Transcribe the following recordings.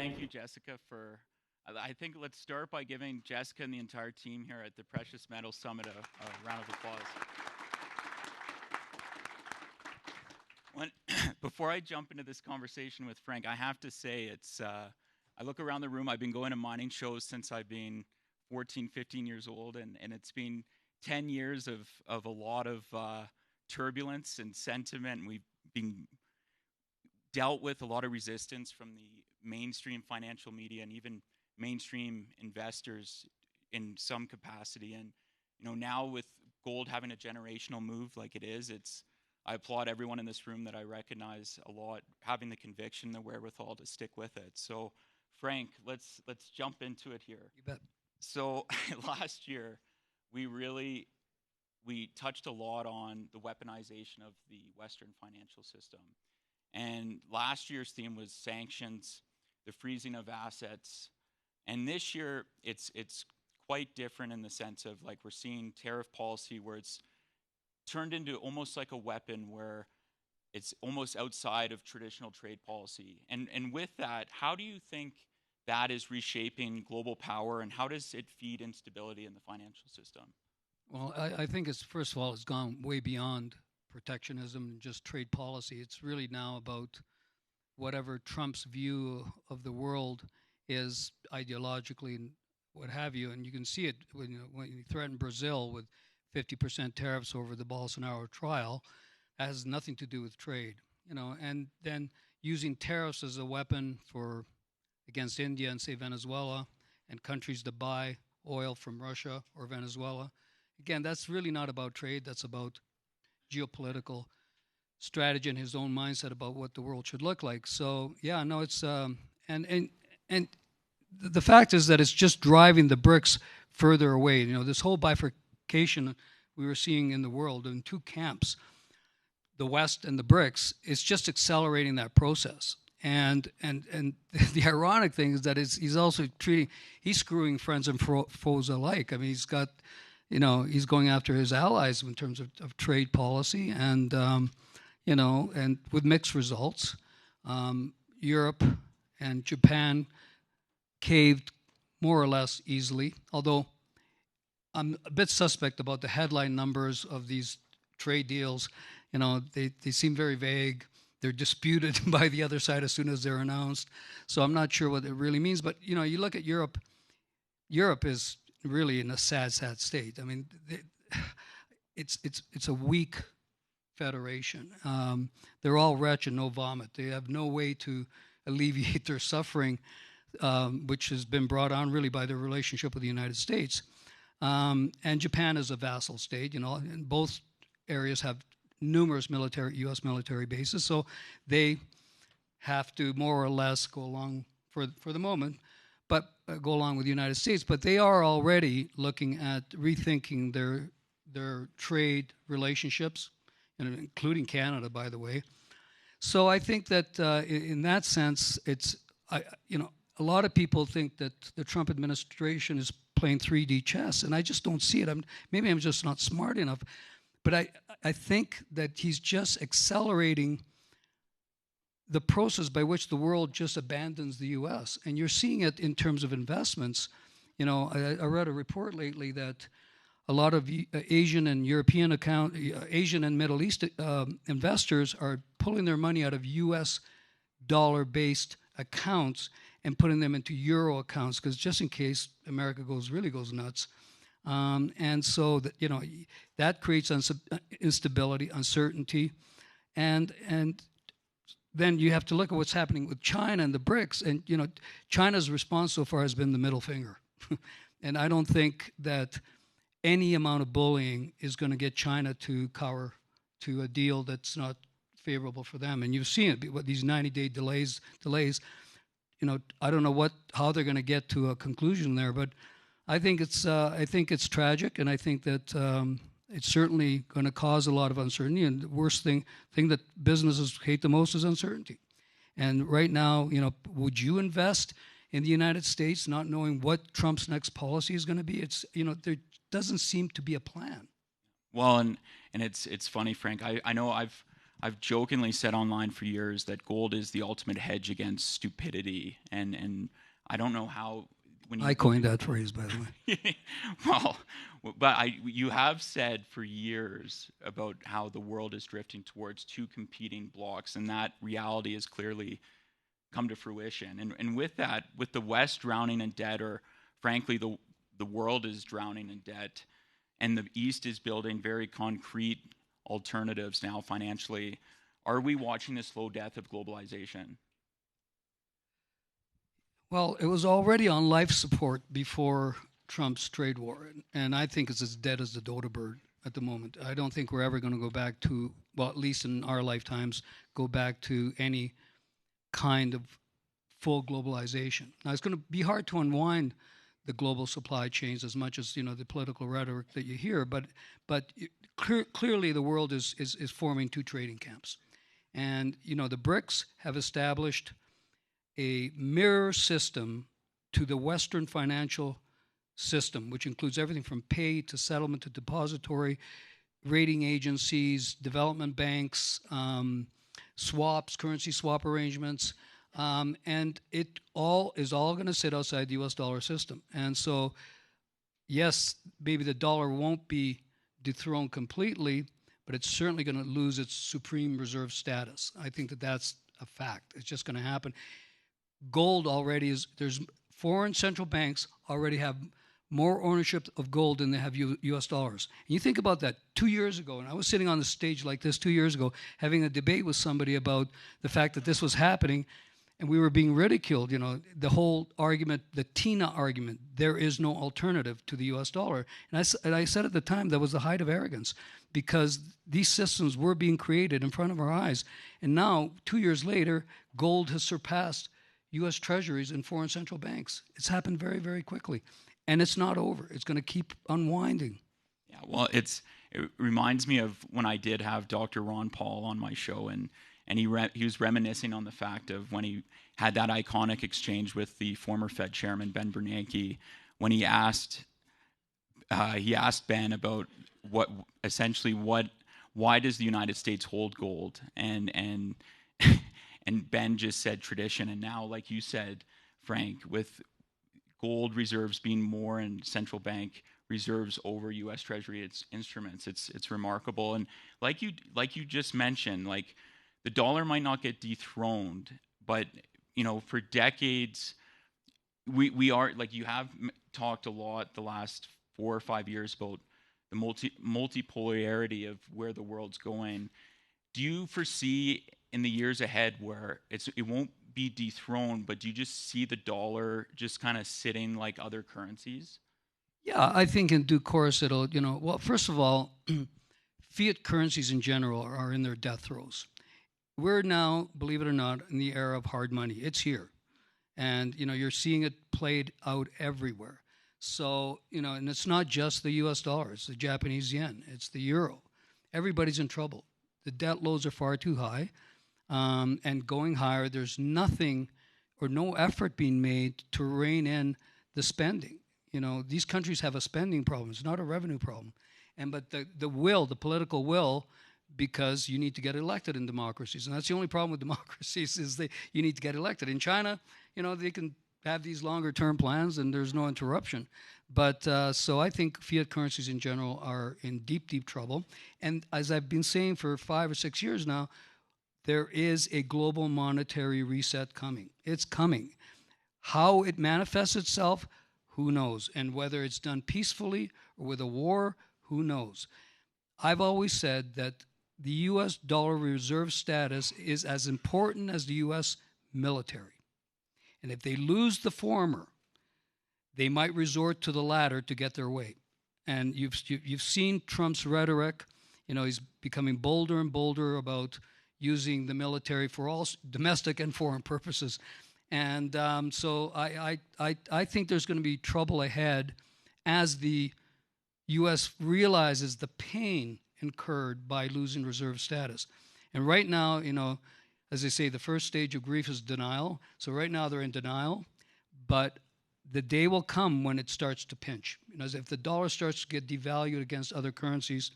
thank you, Jessica, for. I think let's start by giving Jessica and the entire team here at the Precious Metals Summit a round of applause. Before I jump into this conversation with Frank, I have to say it's. I look around the room. I've been going to mining shows since I've been 14, 15 years old, and it's been 10 years of a lot of turbulence and sentiment. And we've been dealt with a lot of resistance from the mainstream financial media and even mainstream investors in some capacity. And now with gold having a generational move like it is, I applaud everyone in this room that I recognize a lot having the conviction, the wherewithal to stick with it. So Frank, let's jump into it here. You bet. So last year we touched a lot on the weaponization of the Western financial system. And last year's theme was sanctions, the freezing of assets. And this year, it's quite different in the sense of like we're seeing tariff policy where it's turned into almost like a weapon where it's almost outside of traditional trade policy. And with that, how do you think that is reshaping global power, and how does it feed instability in the financial system? Well, I think first of all, it's gone way beyond protectionism and just trade policy. It's really now about whatever Trump's view of the world is ideologically and what have you. And you can see it when you threaten Brazil with 50% tariffs over the Bolsonaro trial. That has nothing to do with trade, and then using tariffs as a weapon against India and say Venezuela and countries that buy oil from Russia or Venezuela. Again, that's really not about trade. That's about geopolitical strategy and his own mindset about what the world should look like. So yeah, no, it's and the fact is that it's just driving the BRICS further away. This whole bifurcation we were seeing in the world in two camps, the West and the BRICS, is just accelerating that process. And the ironic thing is that he's also he's screwing friends and foes alike. I mean, he's got, he's going after his allies in terms of trade policy, and and with mixed results. Europe and Japan caved more or less easily, although I'm a bit suspect about the headline numbers of these trade deals. They seem very vague. They're disputed by the other side as soon as they're announced. So I'm not sure what it really means. But, you look at Europe. Europe is really in a sad, sad state. I mean, it's a weak federation. They're all wretch and no vomit. They have no way to alleviate their suffering, which has been brought on really by their relationship with the United States. And Japan is a vassal state. And both areas have numerous U.S. military bases, so they have to more or less go along for the moment, but go along with the United States. But they are already looking at rethinking their trade relationships, including Canada, by the way. So I think that in that sense, it's a lot of people think that the Trump administration is playing 3D chess, and I just don't see it. Maybe I'm just not smart enough. But I think that he's just accelerating the process by which the world just abandons the U.S. And you're seeing it in terms of investments. I read a report lately that a lot of Asian and Asian and Middle East investors are pulling their money out of U.S. dollar-based accounts and putting them into euro accounts, because just in case America really goes nuts. And so that creates instability, uncertainty, and then you have to look at what's happening with China and the BRICS. And China's response so far has been the middle finger, and I don't think that any amount of bullying is going to get China to cower to a deal that's not favorable for them. And you've seen it with these 90-day delays. I don't know how they're going to get to a conclusion there, but I think it's tragic, and I think that it's certainly going to cause a lot of uncertainty. And the worst thing that businesses hate the most is uncertainty. And right now, would you invest in the United States not knowing what Trump's next policy is going to be? There doesn't seem to be a plan. Well, and it's funny, Frank. I know I've I've jokingly said online for years that gold is the ultimate hedge against stupidity, and I don't know how when you I coined that phrase, by the way. well, but you have said for years about how the world is drifting towards two competing blocks, and that reality has clearly come to fruition. And with that, with the West drowning in debt, or frankly, the world is drowning in debt, and the East is building very concrete alternatives now financially, are we watching the slow death of globalization? Well, it was already on life support before Trump's trade war, and I think it's as dead as the dodo bird at the moment. I don't think we're ever going to go back to, well, at least in our lifetimes, go back to any kind of full globalization. Now, it's going to be hard to unwind the global supply chains as much as the political rhetoric that you hear, but clearly the world is forming two trading camps, and the BRICS have established a mirror system to the Western financial system, which includes everything from pay to settlement to depository, rating agencies, development banks, swaps, currency swap arrangements, and it all is going to sit outside the U.S. dollar system. And so, yes, maybe the dollar won't be dethroned completely, but it's certainly going to lose its supreme reserve status. I think that that's a fact. It's just going to happen. Gold already there's foreign central banks already have more ownership of gold than they have U.S. dollars. And you think about that 2 years ago, and I was sitting on the stage like this 2 years ago, having a debate with somebody about the fact that this was happening, and we were being ridiculed, the whole argument, the TINA argument, there is no alternative to the U.S. dollar. And I said at the time that was the height of arrogance, because these systems were being created in front of our eyes. And now, 2 years later, gold has surpassed U.S. treasuries and foreign central banks. It's happened very, very quickly. And it's not over. It's going to keep unwinding. Yeah, well, it reminds me of when I did have Dr. Ron Paul on my show, and he was reminiscing on the fact of when he had that iconic exchange with the former Fed chairman, Ben Bernanke, when he asked Ben about why does the United States hold gold? And and Ben just said tradition. And now, like you said, Frank, with gold reserves being more in central bank reserves over U.S. Treasury instruments, it's remarkable. And like you just mentioned, like the dollar might not get dethroned, but for decades, we are, like you have talked a lot the last 4 or 5 years about the multipolarity of where the world's going. Do you foresee in the years ahead where it won't be dethroned, but do you just see the dollar just kind of sitting like other currencies? Yeah, I think in due course it'll, well, first of all, fiat currencies in general are in their death throes. We're now, believe it or not, in the era of hard money. It's here. And, you're seeing it played out everywhere. So, and it's not just the US dollar, it's the Japanese yen, it's the euro. Everybody's in trouble. The debt loads are far too high. And going higher, there's nothing or no effort being made to rein in the spending. These countries have a spending problem. It's not a revenue problem. But the political will, because you need to get elected in democracies. And that's the only problem with democracies is you need to get elected. In China, they can have these longer term plans and there's no interruption. But so I think fiat currencies in general are in deep, deep trouble. And as I've been saying for 5 or 6 years now, there is a global monetary reset coming. It's coming. How it manifests itself, who knows? And whether it's done peacefully or with a war, who knows? I've always said that the U.S. dollar reserve status is as important as the U.S. military. And if they lose the former, they might resort to the latter to get their way. And you've seen Trump's rhetoric. He's becoming bolder and bolder about using the military for all domestic and foreign purposes. And so I think there's going to be trouble ahead as the U.S. realizes the pain incurred by losing reserve status. And right now, as they say, the first stage of grief is denial. So right now they're in denial, but the day will come when it starts to pinch. As if the dollar starts to get devalued against other currencies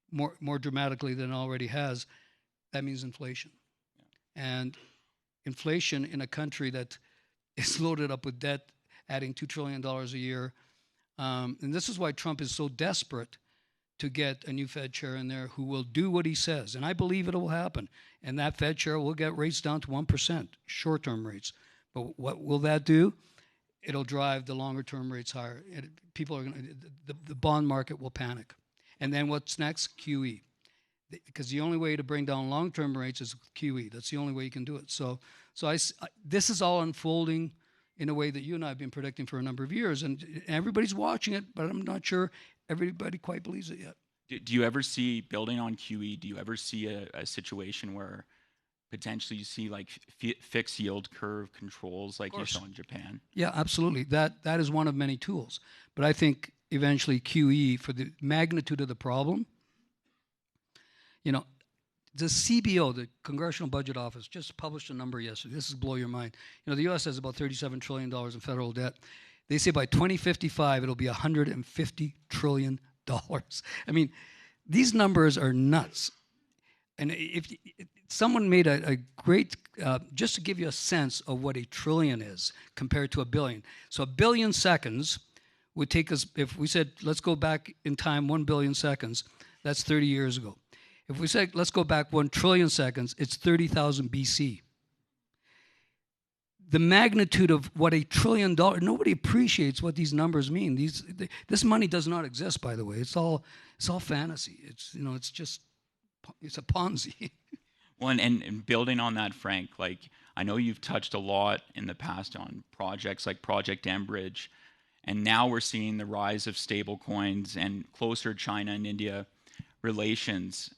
more dramatically than it already has, that means inflation. And inflation in a country that is loaded up with debt, adding $2 trillion a year. And this is why Trump is so desperate to get a new Fed chair in there who will do what he says. And I believe it will happen. And that Fed chair will get rates down to 1%, short-term rates. But what will that do? It'll drive the longer-term rates higher. People are going to, the bond market will panic. And then what's next? QE. Because the only way to bring down long-term rates is QE. That's the only way you can do it. So this is all unfolding in a way that you and I have been predicting for a number of years. And everybody's watching it, but I'm not sure everybody quite believes it yet. Do you ever see, building on QE, do you ever see a situation where potentially you see like fixed yield curve controls like you saw in Japan? Yeah, absolutely. That is one of many tools. But I think eventually QE, for the magnitude of the problem, the CBO, the Congressional Budget Office, just published a number yesterday. This will blow your mind. The U.S. has about $37 trillion in federal debt. They say by 2055, it'll be $150 trillion. I mean, these numbers are nuts. And if someone made a great, just to give you a sense of what a trillion is compared to a billion. So a billion seconds would take us, if we said, let's go back in time 1 billion seconds, that's 30 years ago. If we say, let's go back 1 trillion seconds, it's 30,000 BC. The magnitude of what $1 trillion, nobody appreciates what these numbers mean. This money does not exist, by the way. It's all fantasy. It's a Ponzi. Well, and building on that, Frank, like I know you've touched a lot in the past on projects like Project Enbridge, and now we're seeing the rise of stablecoins and closer China and India relations.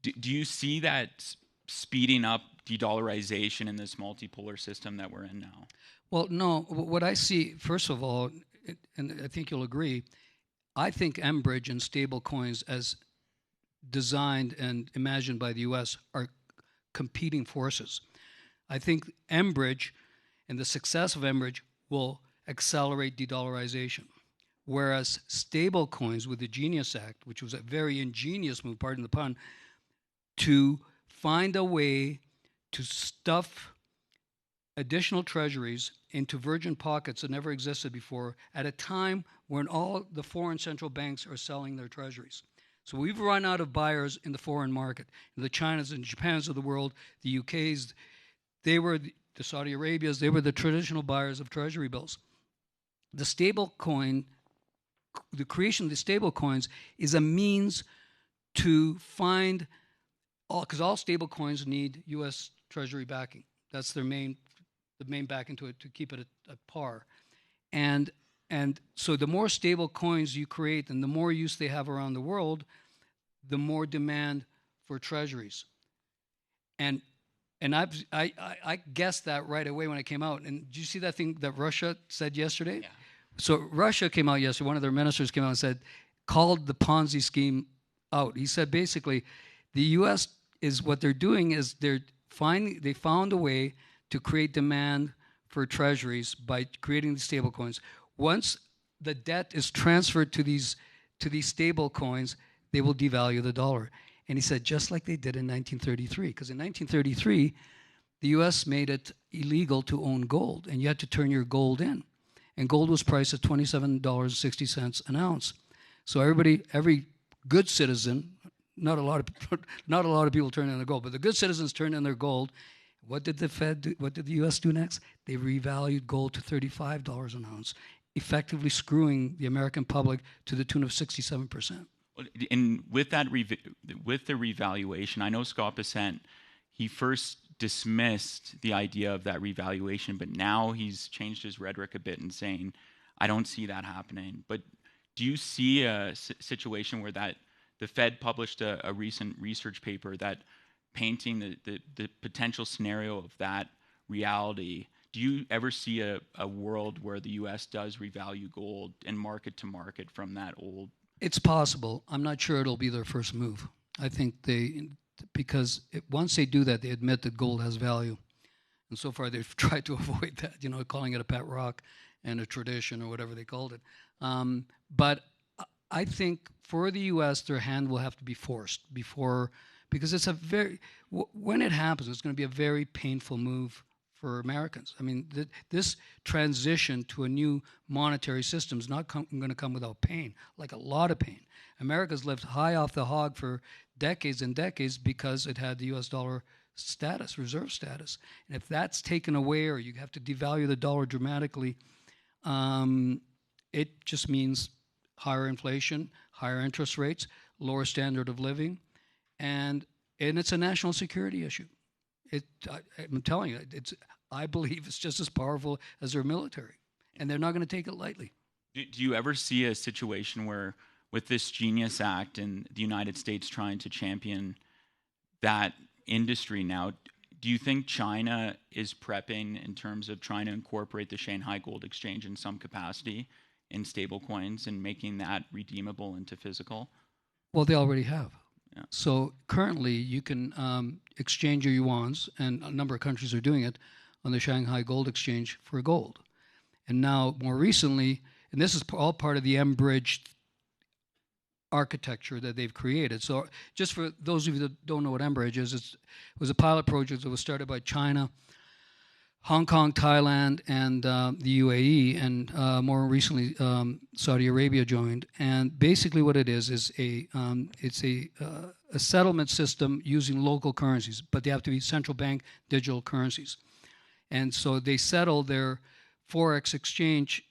Do you see that speeding up de-dollarization in this multipolar system that we're in now? Well, no. What I see, first of all, and I think you'll agree, I think Enbridge and stablecoins as designed and imagined by the U.S. are competing forces. I think Enbridge and the success of Enbridge will accelerate de-dollarization, whereas stablecoins with the Genius Act, which was a very ingenious move, pardon the pun, to find a way to stuff additional treasuries into virgin pockets that never existed before at a time when all the foreign central banks are selling their treasuries. So we've run out of buyers in the foreign market. The Chinas and Japans of the world, the UKs, they were the Saudi Arabias, they were the traditional buyers of treasury bills. The stablecoin, the creation of the stablecoins is a means to find because all stablecoins need U.S. Treasury backing. That's the main backing to keep it at par. And so the more stable coins you create and the more use they have around the world, the more demand for treasuries. And I guessed that right away when it came out. And did you see that thing that Russia said yesterday? Yeah. So Russia came out yesterday, one of their ministers came out and said, called the Ponzi scheme out. He said basically, the U.S. is what they're doing is they found a way to create demand for treasuries by creating the stable coins. Once the debt is transferred to these stable coins, they will devalue the dollar. And he said, just like they did in 1933, because in 1933, the U.S. made it illegal to own gold, and you had to turn your gold in. And gold was priced at $27.60 an ounce. So every good citizen, not a lot of people turn in their gold, but the good citizens turned in their gold. What did the Fed do? What did the U.S. do next? They revalued gold to $35 an ounce, effectively screwing the American public to the tune of 67%. And with that, with the revaluation, I know Scott Bessent, he first dismissed the idea of that revaluation, but now he's changed his rhetoric a bit and saying, I don't see that happening. But do you see a situation where the Fed published a recent research paper that painting the potential scenario of that reality? Do you ever see a world where the U.S. does revalue gold and market to market from that old? It's possible. I'm not sure it'll be their first move. I think because once they do that, they admit that gold has value. And so far they've tried to avoid that, calling it a pet rock and a tradition or whatever they called it. But I think for the U.S., their hand will have to be forced before because it's a very, when it happens, it's going to be a very painful move for Americans. I mean, this transition to a new monetary system is not going to come without pain, like a lot of pain. America's lived high off the hog for decades and decades because it had the US dollar status, reserve status. And if that's taken away or you have to devalue the dollar dramatically, it just means higher inflation, higher interest rates, lower standard of living, and it's a national security issue. I'm telling you, I believe it's just as powerful as their military, and they're not going to take it lightly. Do you ever see a situation where, with this Genius Act and the United States trying to champion that industry now, do you think China is prepping in terms of trying to incorporate the Shanghai Gold Exchange in some capacity in stablecoins and making that redeemable into physical? Well, they already have. Yeah. So currently, you can exchange your yuans, and a number of countries are doing it, on the Shanghai Gold Exchange for gold. And now, more recently, and this is all part of the M-Bridge architecture that they've created. So just for those of you that don't know what M-Bridge is, it was a pilot project that was started by China, Hong Kong, Thailand, and the UAE, and more recently Saudi Arabia joined. And basically, what it is it's a settlement system using local currencies, but they have to be central bank digital currencies. And so they settle their forex exchange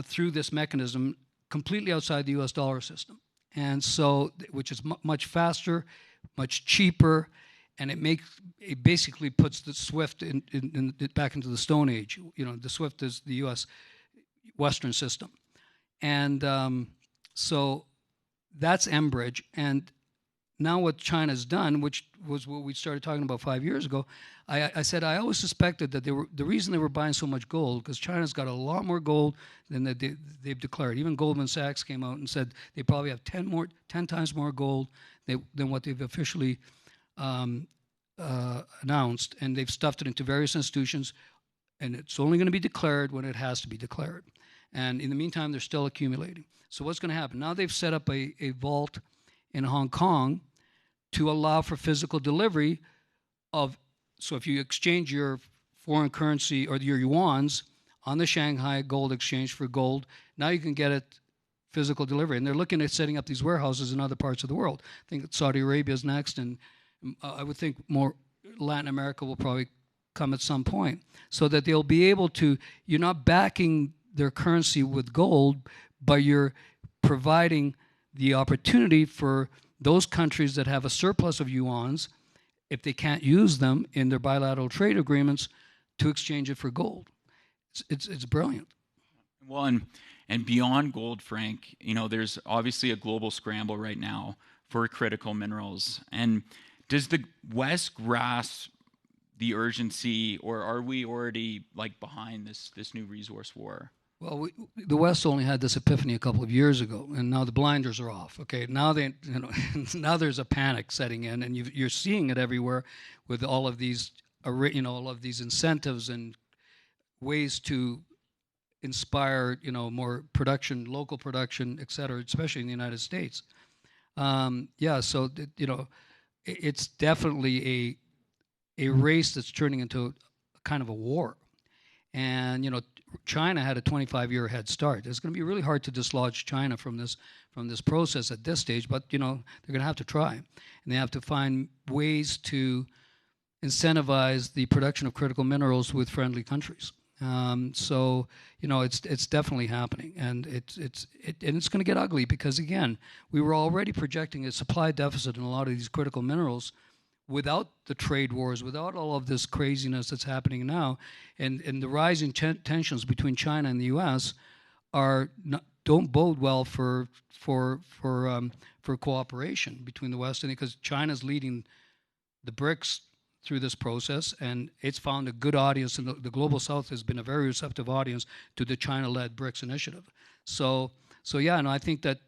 through this mechanism completely outside the U.S. dollar system, and so which is much faster, much cheaper. And it basically puts the SWIFT back into the Stone Age. You know, the SWIFT is the U.S. Western system, and so that's M-Bridge. And now what China's done, which was what we started talking about 5 years ago, I said I always suspected that the reason they were buying so much gold, because China's got a lot more gold than they've declared. Even Goldman Sachs came out and said they probably have 10 times more gold than what they've officially announced, and they've stuffed it into various institutions, and it's only going to be declared when it has to be declared. And in the meantime, they're still accumulating. So what's going to happen? Now they've set up a vault in Hong Kong to allow for physical delivery of, so if you exchange your foreign currency or your yuans on the Shanghai Gold Exchange for gold, now you can get it physical delivery. And they're looking at setting up these warehouses in other parts of the world. I think Saudi Arabia is next, and I would think more Latin America will probably come at some point, so that they'll be able to, you're not backing their currency with gold, but you're providing the opportunity for those countries that have a surplus of yuans, if they can't use them in their bilateral trade agreements, to exchange it for gold. It's brilliant. Well, and beyond gold, Frank, you know, there's obviously a global scramble right now for critical minerals. And does the West grasp the urgency, or are we already like behind this new resource war? Well, the West only had this epiphany a couple of years ago, and now the blinders are off. Okay, now now there's a panic setting in, and you're seeing it everywhere, with all of these, all of these incentives and ways to inspire, more production, local production, et cetera, especially in the United States. So it's definitely a race that's turning into a kind of a war, and China had a 25-year head start. It's going to be really hard to dislodge China from this process at this stage, but they're going to have to try, and they have to find ways to incentivize the production of critical minerals with friendly countries. It's definitely happening, and it's going to get ugly, because again, we were already projecting a supply deficit in a lot of these critical minerals without the trade wars, without all of this craziness that's happening now, and the rising tensions between China and the U.S. don't bode well for cooperation between the West, and because China's leading the BRICS through this process, and it's found a good audience, and the Global South has been a very receptive audience to the China-led BRICS initiative. I think that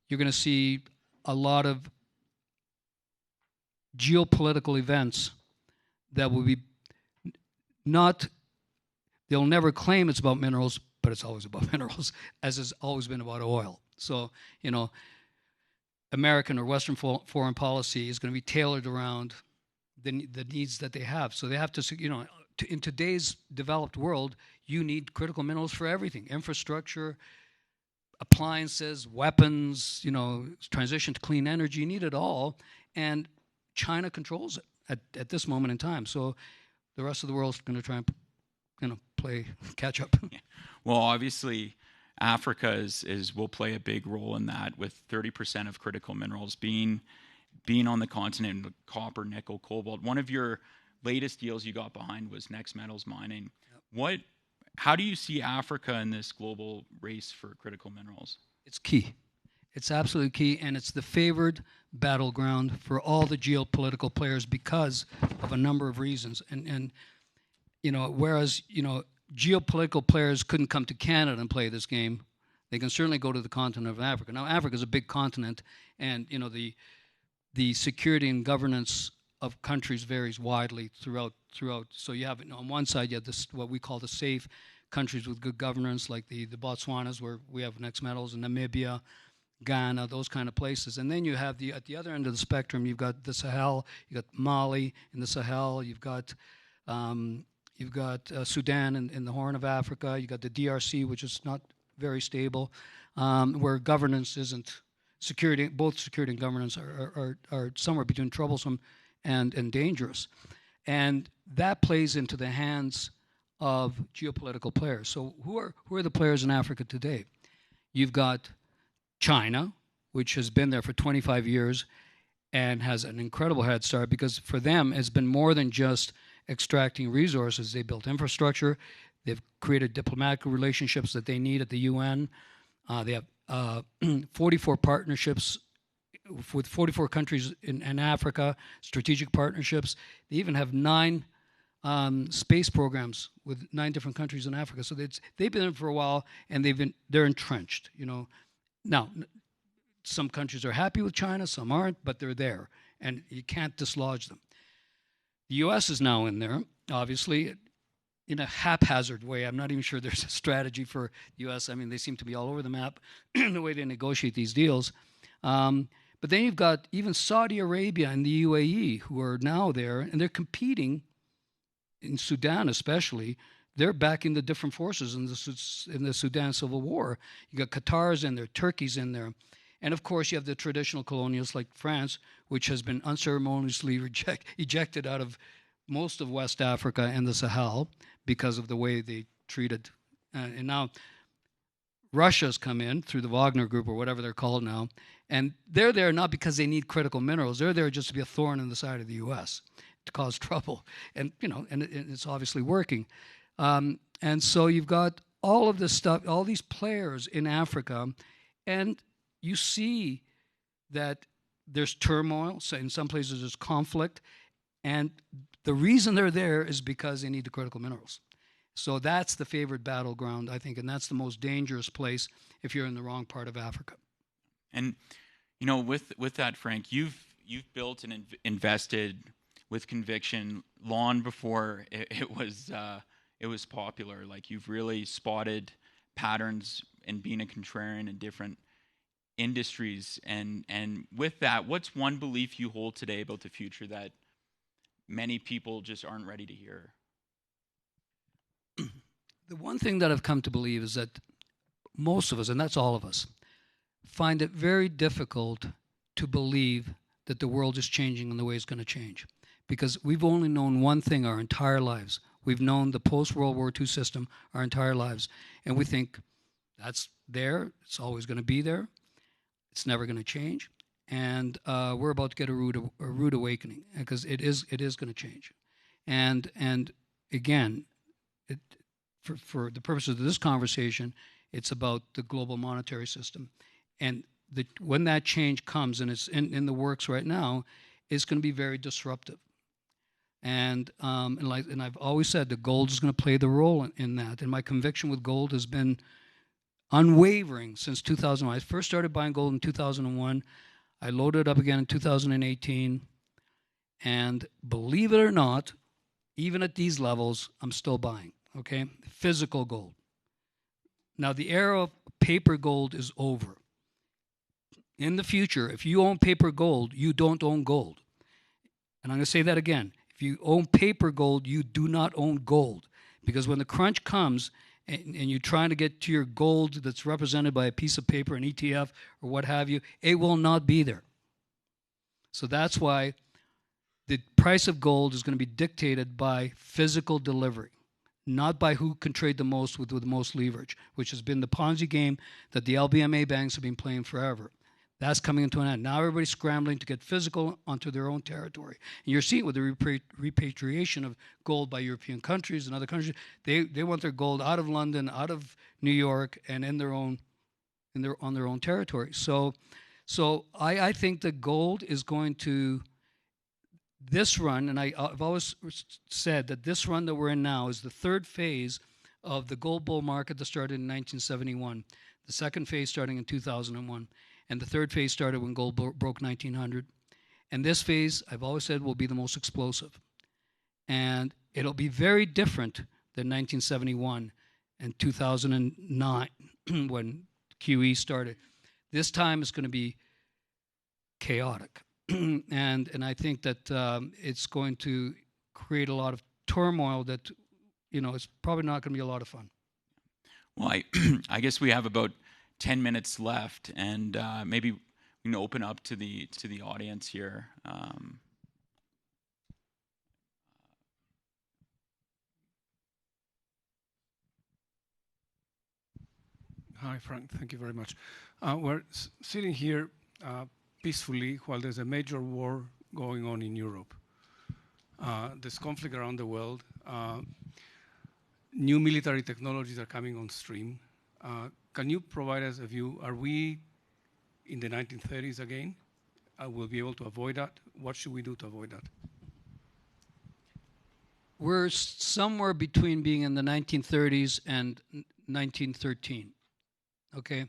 you're going to see a lot of geopolitical events that will be they'll never claim it's about minerals, but it's always about minerals, as it's always been about oil. So, American or Western foreign policy is going to be tailored around the needs that they have. So they have to, in today's developed world, you need critical minerals for everything: infrastructure, appliances, weapons, transition to clean energy. You need it all, and China controls it at this moment in time. So the rest of the world's going to try and play catch up. Yeah. Well, obviously, Africa will play a big role in that, with 30% of critical minerals being on the continent, with copper, nickel, cobalt. One of your latest deals you got behind was Next Metals Mining. Yep. How do you see Africa in this global race for critical minerals? It's key. It's absolutely key, and it's the favored battleground for all the geopolitical players because of a number of reasons. And whereas geopolitical players couldn't come to Canada and play this game, they can certainly go to the continent of Africa. Now, Africa is a big continent, and the security and governance of countries varies widely throughout. So you have, on one side, you have this, what we call the safe countries with good governance, like the Botswanas, where we have Next Metals, and Namibia, Ghana, those kind of places. And then you have at the other end of the spectrum, you've got the Sahel, you've got Mali in the Sahel, you've got Sudan in the Horn of Africa, you've got the DRC, which is not very stable, where governance isn't, both security and governance are somewhere between troublesome and dangerous. And that plays into the hands of geopolitical players. So who are the players in Africa today? You've got China, which has been there for 25 years and has an incredible head start, because for them it's been more than just extracting resources. They built infrastructure. They've created diplomatic relationships that they need at the UN. They have 44 partnerships with 44 countries in Africa, strategic partnerships. They even have 9 space programs with 9 different countries in Africa. So they've been in for a while, and they're entrenched. Now, some countries are happy with China, some aren't, but they're there, and you can't dislodge them. The U.S. is now in there, obviously, in a haphazard way. I'm not even sure there's a strategy for the U.S. I mean, they seem to be all over the map in the way they negotiate these deals. But then you've got even Saudi Arabia and the UAE, who are now there, and they're competing in Sudan especially. They're backing the different forces in the Sudan civil war. You got Qatar's in there, Turkey's in there. And of course, you have the traditional colonials like France, which has been unceremoniously ejected out of most of West Africa and the Sahel because of the way they treated. And now Russia's come in through the Wagner Group, or whatever they're called now. And they're there not because they need critical minerals. They're there just to be a thorn in the side of the U.S., to cause trouble. And, and it's obviously working. And so you've got all of this stuff, all these players in Africa, and you see that there's turmoil. So in some places there's conflict, and the reason they're there is because they need the critical minerals. So that's the favored battleground, I think, and that's the most dangerous place if you're in the wrong part of Africa. And with that, Frank, you've built and invested with conviction long before it was popular. Like, you've really spotted patterns in being a contrarian in different industries. And with that, what's one belief you hold today about the future that many people just aren't ready to hear? The one thing that I've come to believe is that most of us, and that's all of us, find it very difficult to believe that the world is changing in the way it's going to change. Because we've only known one thing our entire lives. We've known the post-World War II system our entire lives. And we think that's there, it's always going to be there, it's never going to change. And we're about to get a rude awakening, because it is going to change. And again, for the purposes of this conversation, it's about the global monetary system. And when that change comes, and it's in the works right now, it's going to be very disruptive. And I've always said that gold is going to play the role in that. And my conviction with gold has been unwavering since 2001. I first started buying gold in 2001. I loaded up again in 2018. And believe it or not, even at these levels, I'm still buying, okay? Physical gold. Now, the era of paper gold is over. in the future, if you own paper gold, you don't own gold. And I'm going to say that again. If you own paper gold, you do not own gold. Because when the crunch comes and you're trying to get to your gold that's represented by a piece of paper, an ETF, or what have you, it will not be there. So that's why the price of gold is going to be dictated by physical delivery, not by who can trade the most with the most leverage, which has been the Ponzi game that the LBMA banks have been playing forever. That's coming into an end. Now everybody's scrambling to get physical onto their own territory. And you're seeing with the repatriation of gold by European countries and other countries, they want their gold out of London, out of New York, and on their own territory. So I think that gold is going to, this run, and I've always said that this run that we're in now is the third phase of the gold bull market that started in 1971, the second phase starting in 2001. And the third phase started when gold broke 1900. And this phase, I've always said, will be the most explosive. And it'll be very different than 1971 and 2009 when QE started. This time is going to be chaotic. and I think that it's going to create a lot of turmoil that, it's probably not going to be a lot of fun. Well, I guess we have about 10 minutes left, and maybe we can open up to the audience here. Hi, Frank. Thank you very much. We're sitting here peacefully while there's a major war going on in Europe. There's conflict around the world. New military technologies are coming on stream. Can you provide us a view? Are we in the 1930s again? Will we be able to avoid that? What should we do to avoid that? We're somewhere between being in the 1930s and 1913. Okay?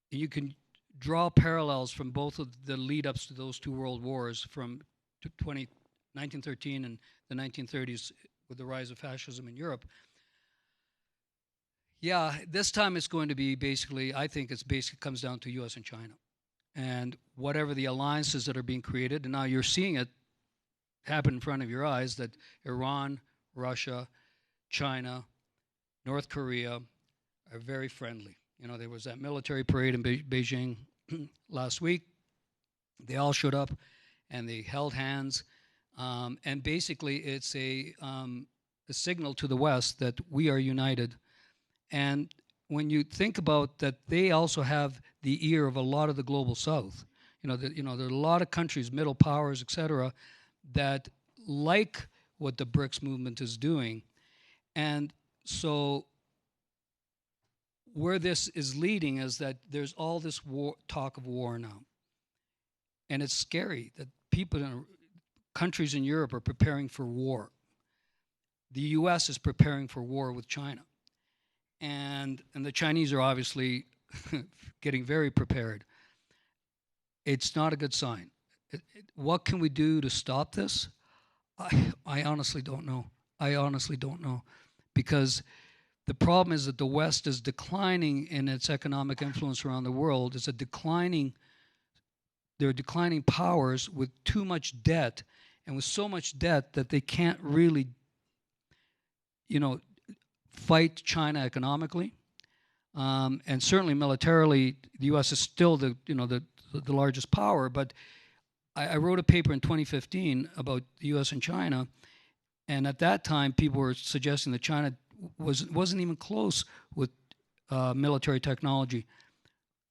You can draw parallels from both of the lead-ups to those two world wars from 1913 and the 1930s with the rise of fascism in Europe. Yeah, this time it's going to be basically, I think it's basically comes down to U.S. and China. And whatever the alliances that are being created, and now you're seeing it happen in front of your eyes, that Iran, Russia, China, North Korea are very friendly. There was that military parade in Beijing last week. They all showed up and they held hands. And basically it's a signal to the West that we are united. And when you think about that, they also have the ear of a lot of the global South. There are a lot of countries, middle powers, etc., that like what the BRICS movement is doing. And so where this is leading is that there's all this talk of war now. And it's scary that countries in Europe are preparing for war. The U.S. is preparing for war with China. And the Chinese are obviously getting very prepared. It's not a good sign. What can we do to stop this? I honestly don't know. I honestly don't know. Because the problem is that the West is declining in its economic influence around the world. They're declining powers with too much debt, and with so much debt that they can't really, fight China economically, and certainly militarily. The U.S. is still the largest power. But I wrote a paper in 2015 about the U.S. and China, and at that time people were suggesting that China wasn't even close with military technology.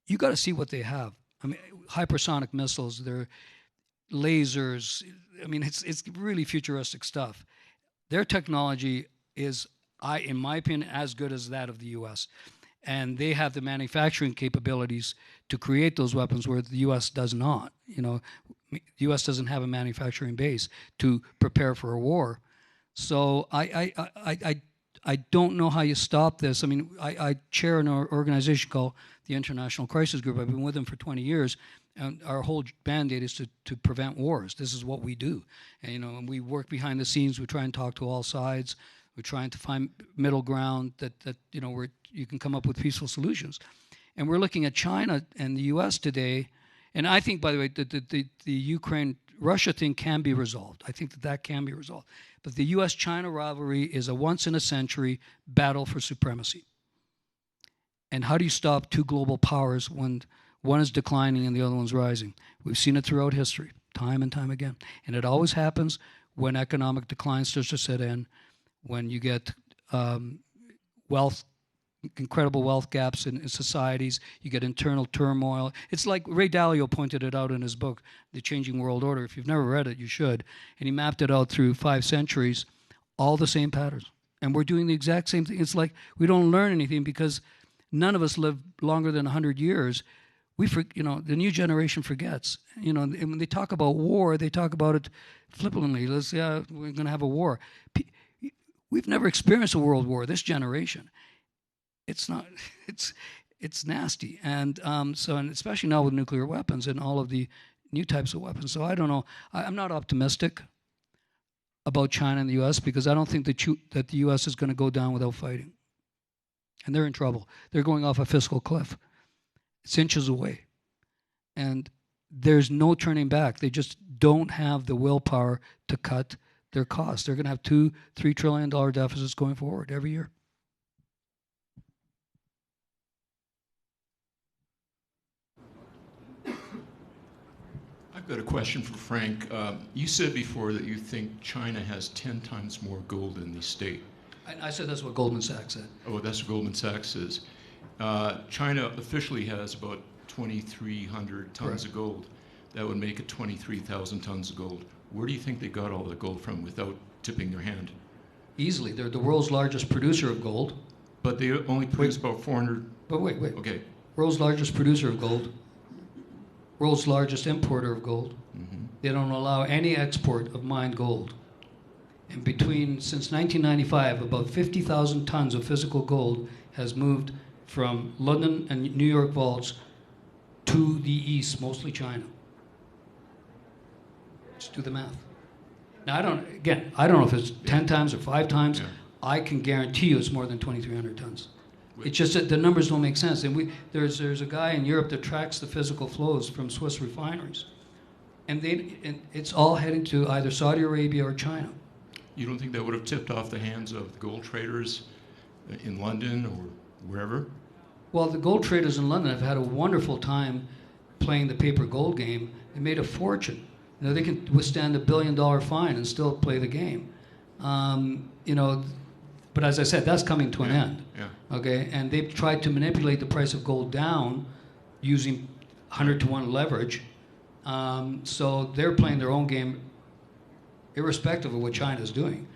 You got to see what they have. I mean, hypersonic missiles, their lasers. I mean, it's really futuristic stuff. Their technology is, in my opinion, as good as that of the U.S. And they have the manufacturing capabilities to create those weapons where the U.S. does not. The U.S. doesn't have a manufacturing base to prepare for a war. So I don't know how you stop this. I mean, I chair an organization called the International Crisis Group. I've been with them for 20 years. And our whole mandate is to prevent wars. This is what we do. And, and we work behind the scenes. We try and talk to all sides. We're trying to find middle ground that where you can come up with peaceful solutions. And we're looking at China and the U.S. today. And I think, by the way, the Ukraine-Russia thing can be resolved. I think that can be resolved. But the U.S.-China rivalry is a once-in-a-century battle for supremacy. And how do you stop two global powers when one is declining and the other one's rising? We've seen it throughout history, time and time again. And it always happens when economic decline starts to set in, when you get incredible wealth gaps in societies, you get internal turmoil. It's like Ray Dalio pointed it out in his book, The Changing World Order. If you've never read it, you should. And he mapped it out through 5 centuries, all the same patterns. And we're doing the exact same thing. It's like we don't learn anything because none of us live longer than 100 years. The new generation forgets. And when they talk about war, they talk about it flippantly. We're going to have a war. We've never experienced a world war, this generation. It's not, it's nasty. And and especially now with nuclear weapons and all of the new types of weapons. So I don't know. I'm not optimistic about China and the U.S. because I don't think that the U.S. is going to go down without fighting. And they're in trouble. They're going off a fiscal cliff. It's inches away. And there's no turning back. They just don't have the willpower to cut their costs. They're going to have $2-3 trillion deficits going forward every year. I've got a question for Frank. You said before that you think China has 10 times more gold than the state. I said that's what Goldman Sachs said. Oh, that's what Goldman Sachs says. China officially has about 2,300 tons of gold. That would make it 23,000 tons of gold. Where do you think they got all the gold from without tipping their hand? Easily. They're the world's largest producer of gold. But they only produce about 400. But wait. Okay. World's largest producer of gold. World's largest importer of gold. Mm-hmm. They don't allow any export of mined gold. And since 1995, about 50,000 tons of physical gold has moved from London and New York vaults to the east, mostly China. Just do the math. Now, I don't know if it's 10 times or 5 times. Yeah. I can guarantee you it's more than 2,300 tons. It's just that the numbers don't make sense. And there's a guy in Europe that tracks the physical flows from Swiss refineries. And it's all heading to either Saudi Arabia or China. You don't think that would have tipped off the hands of the gold traders in London or wherever? Well, the gold traders in London have had a wonderful time playing the paper gold game. They made a fortune. They can withstand $1 billion fine and still play the game. But as I said, that's coming to an end. Yeah. Okay, and they've tried to manipulate the price of gold down using 100-to-1 leverage. So they're playing their own game, irrespective of what China's doing,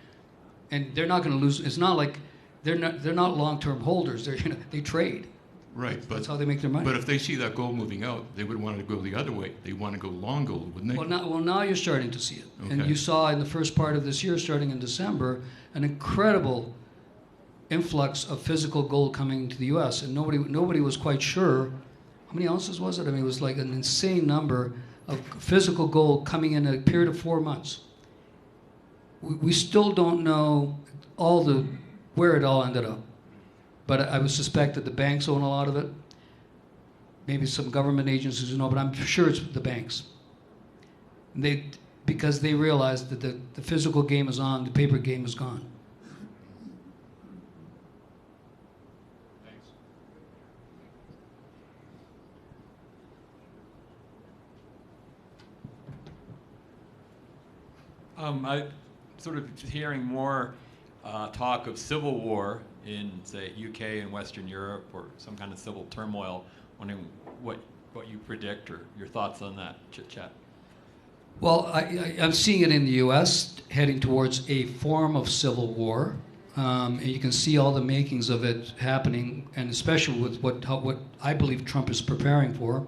and they're not going to lose. It's not like they're not long-term holders. They trade. Right, but that's how they make their money. But if they see that gold moving out, they would want to go the other way. They want to go long gold, wouldn't they? Well, now you're starting to see it, Okay. and you saw in the first part of this year, starting in December, an incredible influx of physical gold coming to the U.S. and nobody was quite sure how many ounces was it. I mean, it was like an insane number of physical gold coming in a period of 4 months. We still don't know where it all ended up. But I would suspect that the banks own a lot of it. Maybe some government agencies know, but I'm sure it's the banks. Because they realize that the physical game is on, the paper game is gone. Thanks. I'm sort of hearing more talk of civil war in, say, UK and Western Europe, or some kind of civil turmoil. Wondering what you predict or your thoughts on that chit-chat. Well, I'm seeing it in the U.S. heading towards a form of civil war, and you can see all the makings of it happening, and especially with what I believe Trump is preparing for,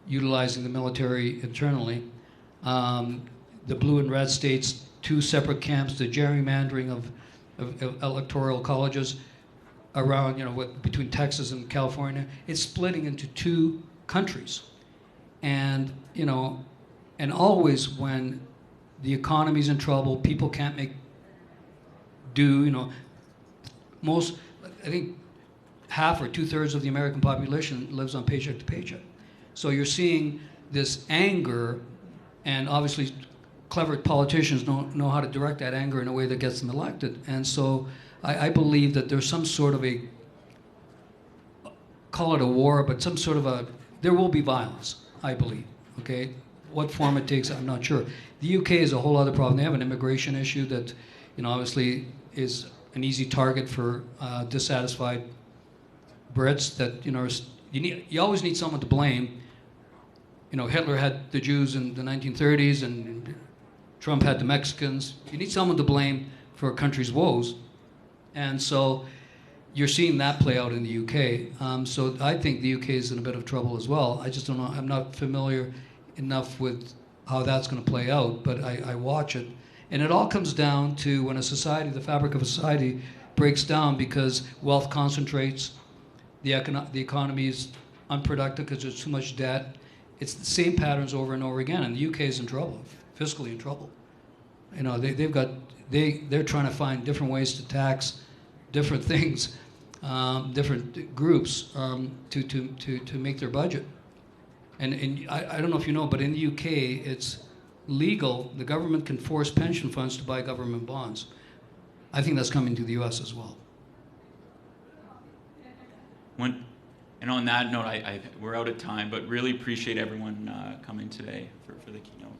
utilizing the military internally. The blue and red states, 2 separate camps, the gerrymandering of electoral colleges around, between Texas and California. It's splitting into 2 countries. And, and always when the economy's in trouble, people can't make do, I think half or 2/3 of the American population lives on paycheck to paycheck. So you're seeing this anger, and obviously clever politicians don't know how to direct that anger in a way that gets them elected. And so I believe that there's some sort of a, call it a war, but some sort of there will be violence, I believe, okay? What form it takes, I'm not sure. The UK is a whole other problem. They have an immigration issue that, obviously is an easy target for dissatisfied Brits that, you always need someone to blame. Hitler had the Jews in the 1930s, and Trump had the Mexicans. You need someone to blame for a country's woes. And so you're seeing that play out in the UK. So I think the UK is in a bit of trouble as well. I just don't know. I'm not familiar enough with how that's going to play out, but I watch it. And it all comes down to when a society, the fabric of a society, breaks down because wealth concentrates, the economy is unproductive because there's too much debt. It's the same patterns over and over again, and the UK is in trouble, fiscally in trouble. They're trying to find different ways to tax different things, different groups to make their budget. And I don't know if you know, but in the UK, it's legal. The government can force pension funds to buy government bonds. I think that's coming to the US as well. And on that note, we're out of time, but really appreciate everyone coming today for the keynote.